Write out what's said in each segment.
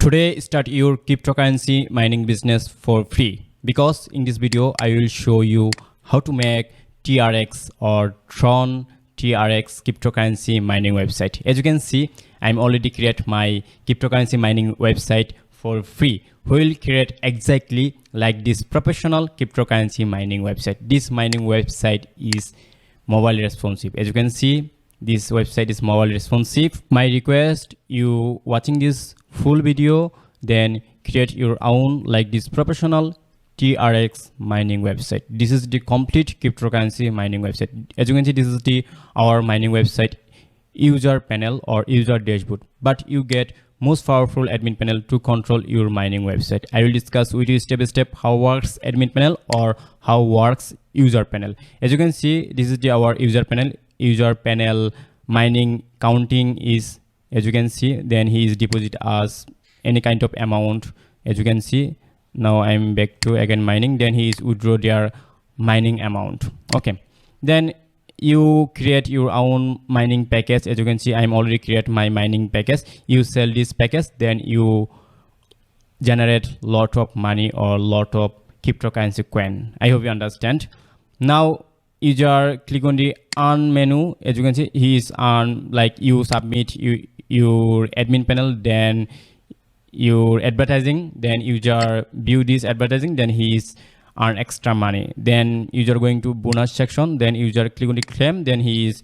Today, start your cryptocurrency mining business for free, because in this video, I will show you how to make TRX or Tron TRX cryptocurrency mining website. As you can see, I'm already create my cryptocurrency mining website for free. We will create exactly like this professional cryptocurrency mining website. This mining website is mobile responsive. As you can see, this website is mobile responsive. My request, you watching this full video, then create your own like this professional TRX mining website. This is the complete cryptocurrency mining website. As you can see, this is our mining website user panel or user dashboard, but you get most powerful admin panel to control your mining website. I will discuss with you step by step how works admin panel or how works user panel. As you can see, this is our user panel. User panel mining counting is, as you can see, then he is deposit us any kind of amount. As you can see, now I'm back to again mining, then he is withdraw their mining amount. Okay, then you create your own mining package. As you can see, I'm already create my mining package. You sell this package, then you generate lot of money or lot of cryptocurrency coin. I hope you understand. Now user click on the earn menu. As you can see, he is on like you submit your admin panel, then your advertising, then user view this advertising, then he is earn extra money. Then user going to bonus section, then user click on the claim, then he is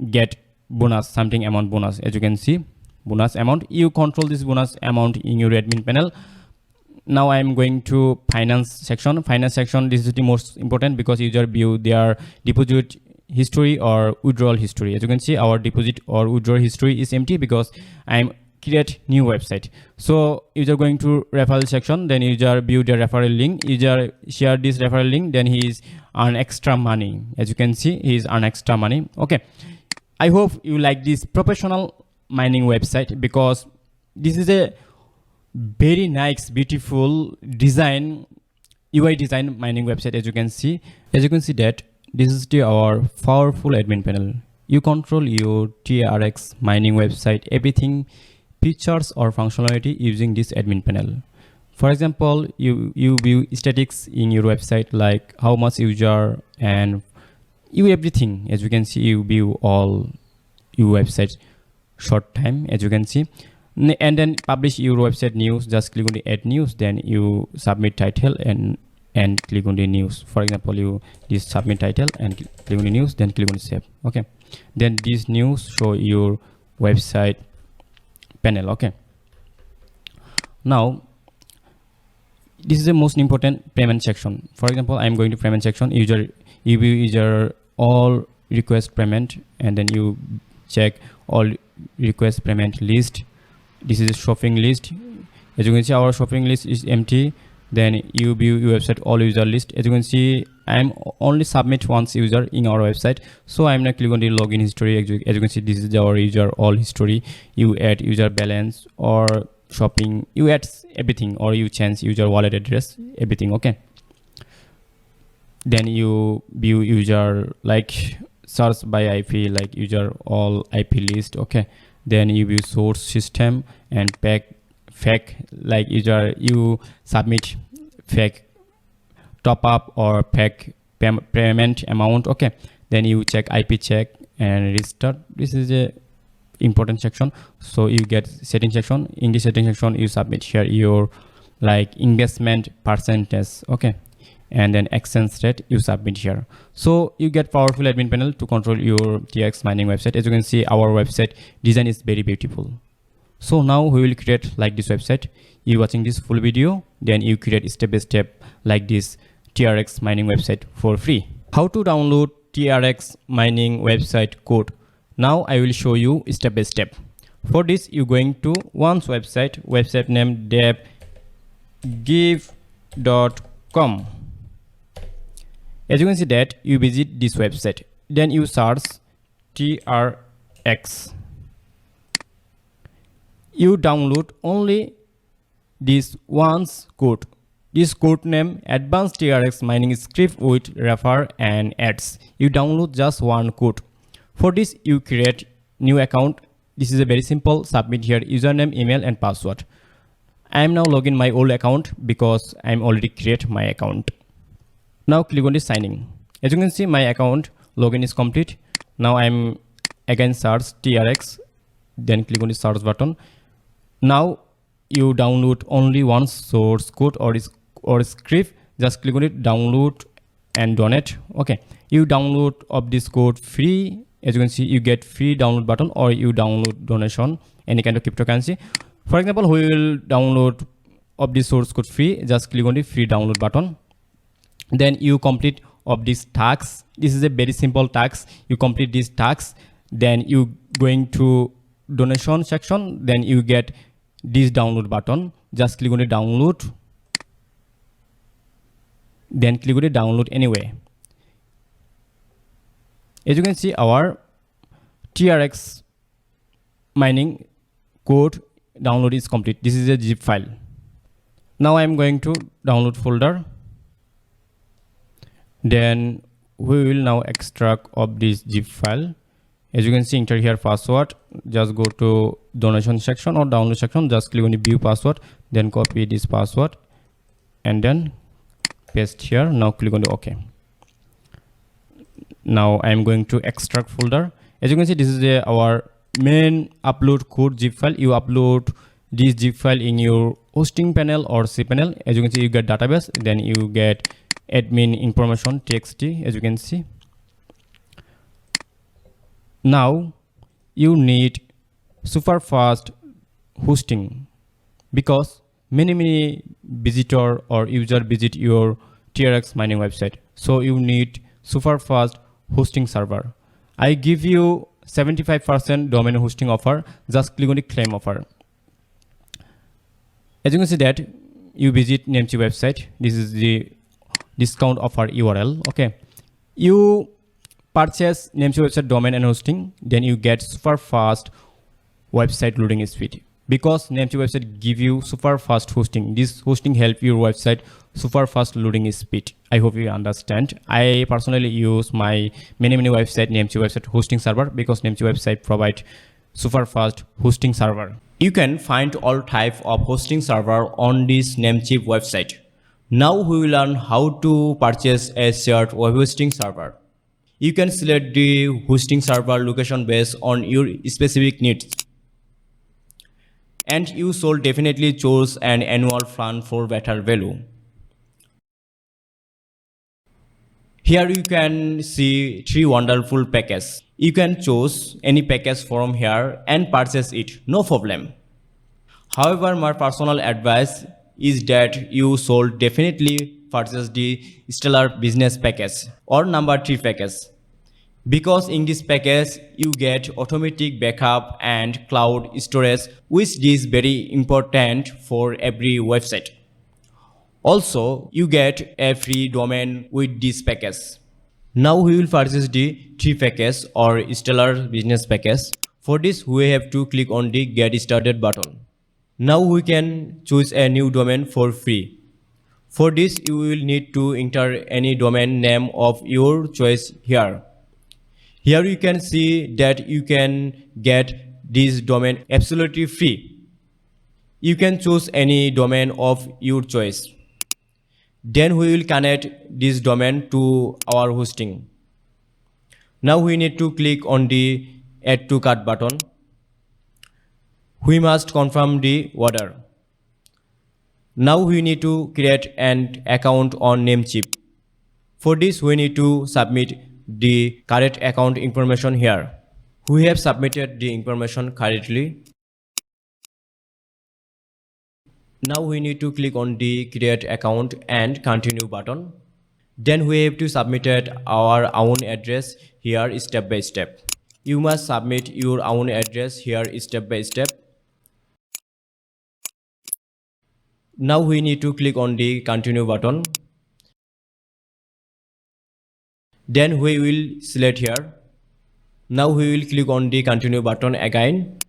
get bonus, something amount bonus. As you can see, bonus amount, you control this bonus amount in your admin panel. Now I'm going to finance section. Finance section, this is the most important because user view their deposit history or withdrawal history. As you can see, our deposit or withdrawal history is empty because I'm create new website. So user going to referral section, then user view their referral link, user share this referral link, then he is earn extra money. As you can see, he is earn extra money. Okay, I hope you like this professional mining website because this is a very nice, beautiful design, UI design mining website. As you can see that this is our powerful admin panel. You control your TRX mining website, everything, features or functionality using this admin panel. For example, you view statistics in your website, like how much user and you everything. As you can see, you view all your website short time. As you can see, and then publish your website news. Just click on the add news, then you submit title and click on the news. For example, you just submit title and click on the news, then click on the save. Okay, then this news show your website panel. Okay, now this is the most important payment section. For example, I'm going to payment section. You view user all request payment, and then you check all request payment list. This is a shopping list. As you can see, our shopping list is empty. Then you view your website all user list. As you can see, I'm only submit once user in our website, so I'm not click on the login history. As you can see, this is our user all history. You add user balance or shopping, you add everything, or you change user wallet address, everything. Okay, then you view user like search by IP, like user all IP list. Okay, then you view source system and fake, like user you submit fake top up or fake payment amount. Okay, then you check IP check and restart. This is a important section. So you get setting section. In this setting section, you submit here your like investment percentage. Okay, and then exchange rate you submit here. So you get powerful admin panel to control your TRX mining website. As you can see, our website design is very beautiful. So now we will create like this website. You watching this full video, then you create step by step like this TRX mining website for free. How to download TRX mining website code? Now I will show you step by step. For this, you going to one's website name devgive.com. As you can see that you visit this website, then you search TRX. You download only this one's code. This code name advanced TRX mining script with refer and ads. You download just one code. For this, you create new account. This is a very simple. Submit here username, email and password. I am now login my old account because I am already create my account. Now click on the signing. As you can see, my account login is complete. Now I am again search TRX, then click on the search button. Now you download only one source code or script. Just click on it, download and donate. Okay, you download of this code free. As you can see, you get free download button, or you download donation, any kind of cryptocurrency. For example, we will download of this source code free. Just click on the free download button. Then you complete of this task. This is a very simple task. You complete this task, then you going to donation section, then you get this download button. Just click on the download, then click on the download anyway. As you can see, our TRX mining code download is complete. This is a zip file. Now I am going to download folder. Then we will now extract of this zip file. As you can see, enter here password. Just go to donation section or download section. Just click on the view password, then copy this password and then paste here. Now click on the OK. Now I am going to extract folder. As you can see, this is our main upload code zip file. You upload this zip file in your hosting panel or cPanel. As you can see, you get database, then you get admin information txt. As you can see, now you need super fast hosting because many visitor or user visit your TRX mining website, so you need super fast hosting server. I give you 75% domain hosting offer. Just click on the claim offer. As you can see that you visit Namecheap website, this is the discount offer URL. Okay, you purchase Namecheap website domain and hosting, then you get super fast website loading speed because Namecheap website give you super fast hosting. This hosting help your website super fast loading speed. I hope you understand. I personally use my many website Namecheap website hosting server because Namecheap website provide super fast hosting server. You can find all type of hosting server on this Namecheap website. Now we will learn how to purchase a shared web hosting server. You can select the hosting server location based on your specific needs. And you should definitely choose an annual plan for better value. Here you can see 3 wonderful packages. You can choose any package from here and purchase it, no problem. However, my personal advice is that you should definitely purchase the Stellar Business package or number 3 package, because in this package you get automatic backup and cloud storage, which is very important for every website. Also, you get a free domain with this package. Now we will purchase the 3 package or Stellar Business package. For this, we have to click on the Get Started button. Now we can choose a new domain for free. For this, you will need to enter any domain name of your choice here. Here you can see that you can get this domain absolutely free. You can choose any domain of your choice. Then we will connect this domain to our hosting. Now we need to click on the Add to Cart button. We must confirm the order. Now we need to create an account on Namecheap. For this, we need to submit the correct account information here. We have submitted the information correctly. Now we need to click on the create account and continue button. Then we have to submit our own address here step by step. You must submit your own address here step by step. Now we need to click on the continue button. Then we will select here. Now we will click on the continue button again.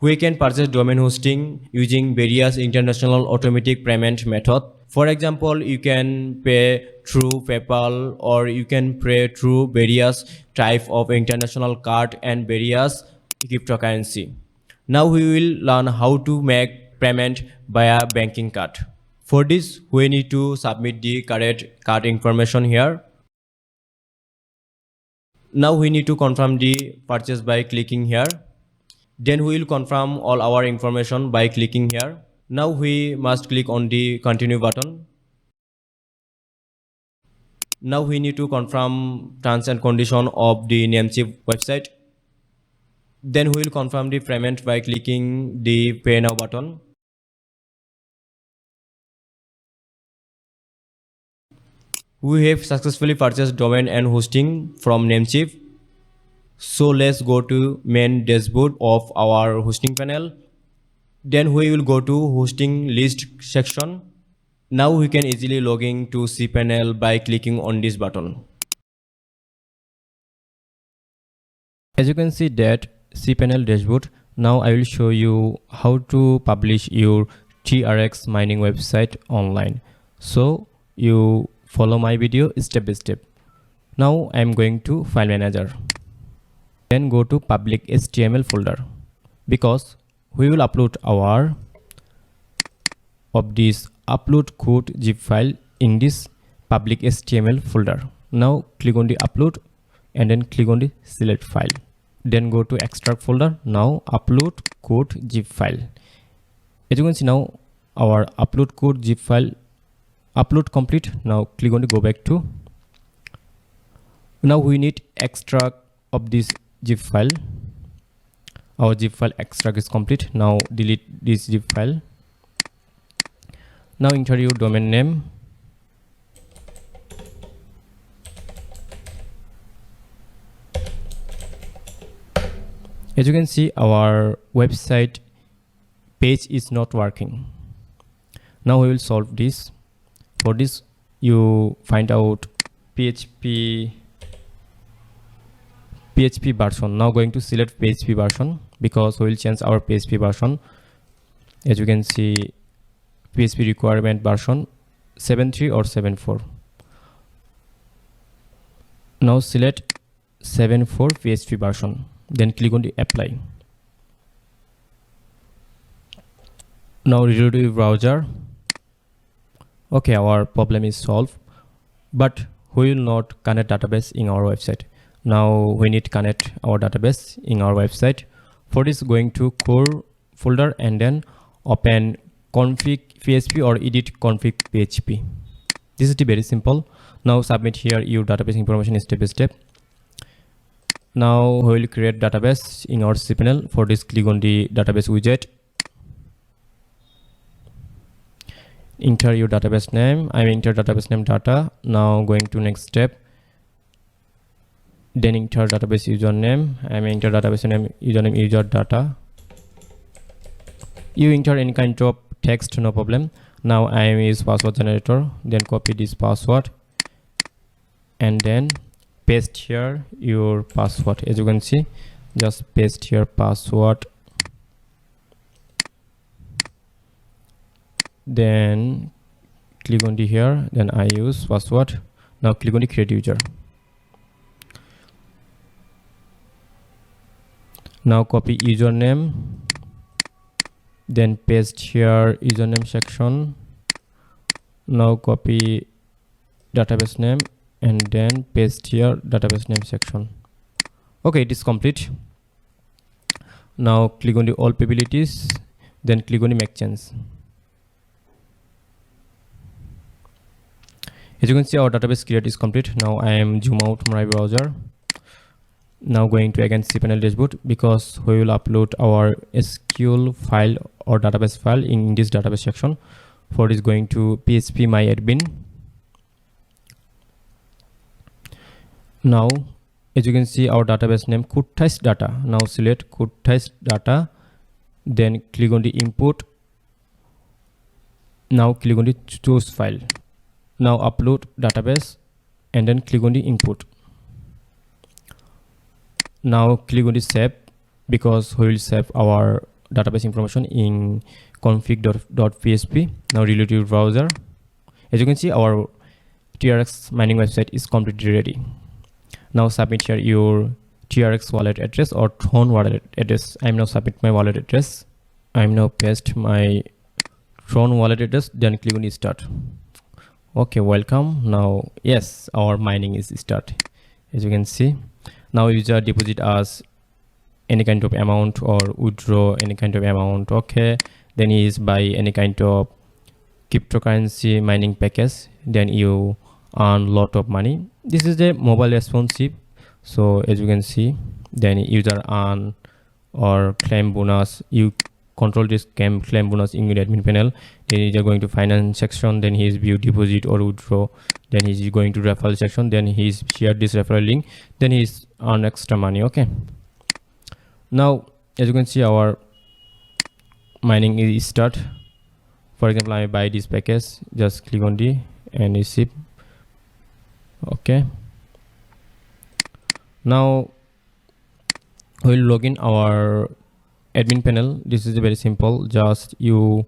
We can purchase domain hosting using various international automatic payment method. For example, you can pay through PayPal, or you can pay through various type of international card and various cryptocurrency. Now we will learn how to make payment via banking card. For this, we need to submit the correct card information here. Now we need to confirm the purchase by clicking here. Then we will confirm all our information by clicking here. Now we must click on the continue button. Now we need to confirm terms and condition of the Namecheap website. Then we will confirm the payment by clicking the pay now button. We have successfully purchased domain and hosting from Namecheap. So let's go to main dashboard of our hosting panel. Then we will go to hosting list section. Now we can easily log in to cPanel by clicking on this button. As you can see that cPanel dashboard, now I will show you how to publish your TRX mining website online. So you follow my video step by step. Now I am going to file manager. Then go to public HTML folder because we will upload our of this upload code zip file in this public HTML folder. Now click on the upload and then click on the select file. Then go to extract folder. Now upload code zip file. As you can see now our upload code zip file upload complete. Now click on the go back to. Now we need extract of this zip file. Our zip file extract is complete. Now delete this zip file. Now enter your domain name. As you can see, our website page is not working. Now we will solve this. For this, you find out PHP version. Now going to select PHP version because we will change our PHP version. As you can see, PHP requirement version 7.3 or 7.4. Now select 7.4 PHP version. Then click on the apply. Now reload your browser. Okay, our problem is solved, but we will not connect database in our website. Now we need to connect our database in our website. For this, going to core folder and then open config php or edit config php. This is very simple. Now submit here your database information step by step. Now we will create database in our cPanel. For this, click on the database widget. Enter your database name. I will enter database name data. Now going to next step. Then enter database username. I will enter database name username user data. You enter any kind of text, no problem. Now I am use password generator. Then copy this password and then paste here your password. As you can see, just paste here password. Then click on the here. Then I use password. Now click on the create user. Now copy username. Then paste here username section. Now copy database name and then paste here database name section. Okay, it is complete. Now click on the all probabilities, then click on the make change. As you can see, our database create is complete. Now I am zoom out my browser. Now going to again cPanel dashboard because we will upload our SQL file or database file in this database section. For this, going to PHP myadmin. Now as you can see, our database name codetai data. Now select codetai data, then click on the input. Now click on the choose file. Now upload database and then click on the input. Now click on the save because we will save our database information in config.php. Now reload your browser. As you can see, our TRX mining website is completely ready. Now submit here your TRX wallet address or Tron wallet address. I am now submit my wallet address. I am now paste my Tron wallet address, then click on start. Okay, welcome. Now yes, our mining is start. As you can see, now user deposit us any kind of amount or withdraw any kind of amount. Okay, then he is buy any kind of cryptocurrency mining package, then you earn lot of money. This is the mobile responsive. So as you can see, then user earn or claim bonus. You control this claim bonus in your admin panel. Then you are going to finance section, then he is view deposit or withdraw, then he is going to referral section, then he is share this referral link, then he is earn extra money. Okay, now as you can see, our mining is start. For example, I buy this package, just click on the and receive. Okay, now we'll log in our admin panel. This is very simple. Just you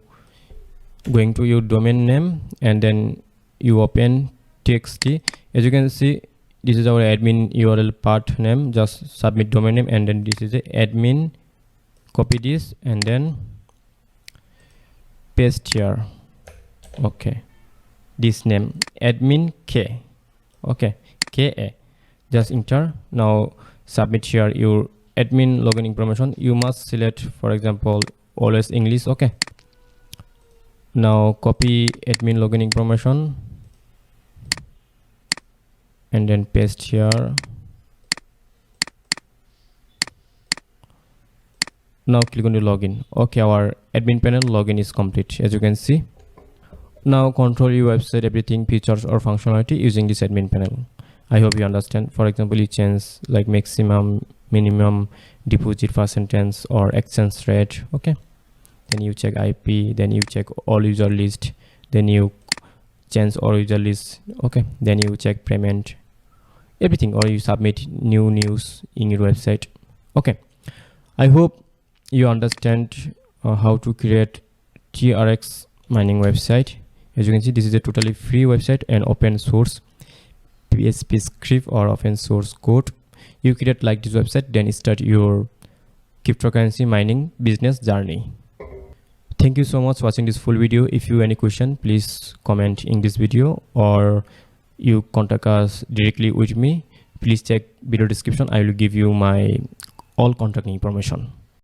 going to your domain name and then you open txt. As you can see, this is our admin URL part name. Just submit domain name and then this is the admin. Copy this and then paste here. Okay, this name admin k. Okay, ka. Just enter. Now submit here your admin login information. You must select, for example, always English. Okay, now copy admin login information and then paste here. Now click on the login. Okay, our admin panel login is complete, as you can see. Now control your website, everything, features or functionality using this admin panel. I hope you understand. For example, you change like maximum, minimum deposit percentage or exchange rate. Okay, then you check IP, then you check all user list, then you change all user list. Okay, then you check payment, everything, or you submit new news in your website. Okay, I hope you understand how to create TRX mining website. As you can see, this is a totally free website and open source PHP script or open source code. You create like this website, then start your cryptocurrency mining business journey. Thank you so much for watching this full video. If you have any question, please comment in this video or you contact us directly with me. Please check video description. I will give you my all contact information.